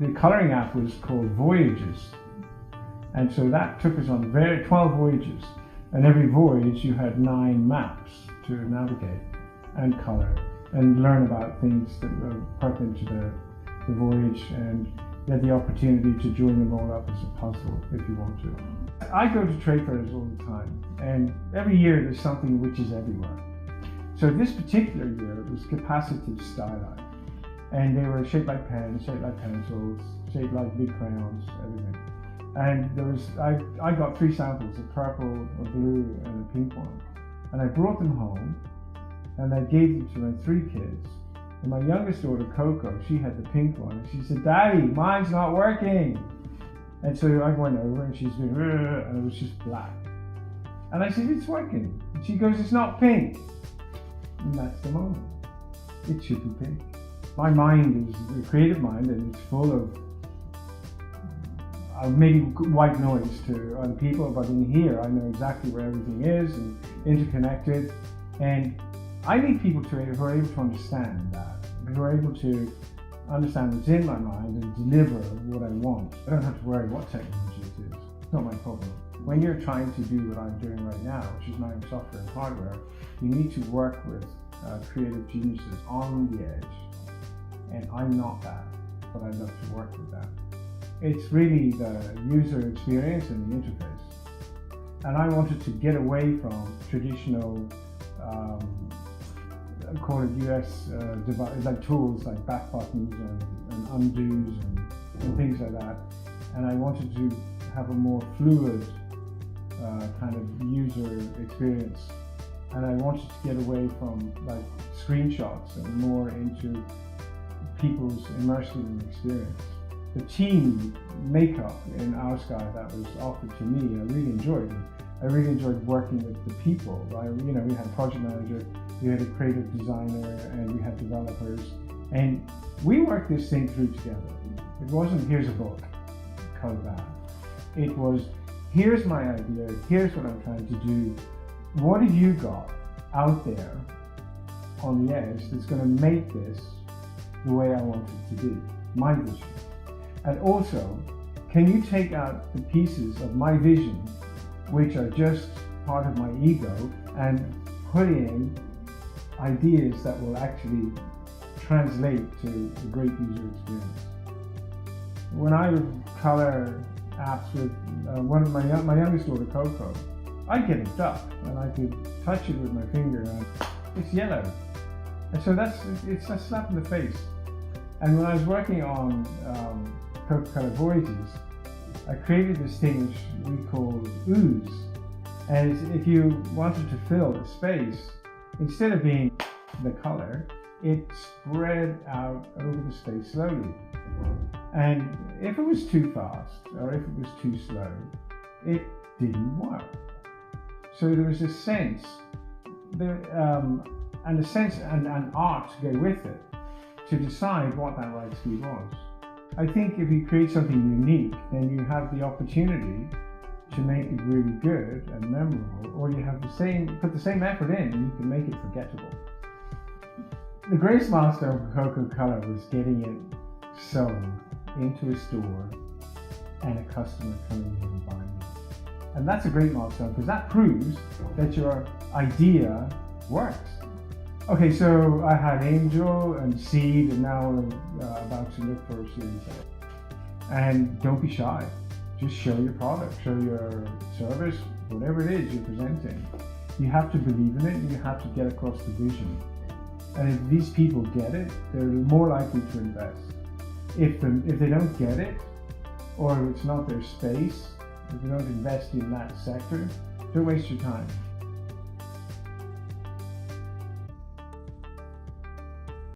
The colouring app was called Voyages, and so that took us on 12 voyages, and every voyage you had 9 maps to navigate and colour and learn about things that were pertinent to the voyage, and you had the opportunity to join them all up as a puzzle if you want to. I go to trade fairs all the time, and every year there's something which is everywhere. So this particular year it was capacitive styli, and they were shaped like pens, shaped like pencils, shaped like big crayons, everything. And there was, I got 3 samples, a purple, a blue, and a pink one. And I brought them home, and I gave them to my 3 kids. And my youngest daughter, Coco, she had the pink one, and she said, "Daddy, mine's not working." And so I went over, and she's been, and it was just black. And I said, "It's working." And she goes, "It's not pink." And that's the moment. It should be pink. My mind is a creative mind, and it's full of maybe white noise to other people, but in here I know exactly where everything is and interconnected. And I need people who are able to understand that, who are able to understand what's in my mind and deliver what I want. I don't have to worry what technology it is. It's not my problem. When you're trying to do what I'm doing right now, which is manage software and hardware, you need to work with creative geniuses on the edge. And I'm not that, but I love to work with that. It's really the user experience and the interface. And I wanted to get away from traditional, call it US like tools like back buttons and undos and things like that. And I wanted to have a more fluid kind of user experience. And I wanted to get away from like screenshots and more into people's immersive experience. The team makeup in Oursky that was offered to me, I really enjoyed it. I really enjoyed working with the people. We had a project manager, we had a creative designer, and we had developers, and we worked this thing through together. It wasn't, here's a book, code that. It was, here's my idea, here's what I'm trying to do. What have you got out there on the edge that's going to make this the way I want it to be, my vision? And also, can you take out the pieces of my vision, which are just part of my ego, and put in ideas that will actually translate to a great user experience? When I would color apps with one of my youngest daughter, Coco, I'd get it duck, and I could touch it with my finger, and it's yellow. And so it's a slap in the face. And when I was working on Coca-Cola Voyages, I created this thing which we called ooze. And if you wanted to fill a space, instead of being the color, it spread out over the space slowly. And if it was too fast, or if it was too slow, it didn't work. So there was a sense, and a sense and an art to go with it, to decide what that right speed was. I think if you create something unique, then you have the opportunity to make it really good and memorable, or you have put the same effort in and you can make it forgettable. The greatest milestone for Coco Color was getting it sold into a store and a customer coming in and buying it. And that's a great milestone because that proves that your idea works. Okay, so I had Angel and Seed, and now we're about to look for a Series A. And don't be shy. Just show your product, show your service, whatever it is you're presenting. You have to believe in it, and you have to get across the vision. And if these people get it, they're more likely to invest. If they don't get it, or if it's not their space, if they don't invest in that sector, don't waste your time.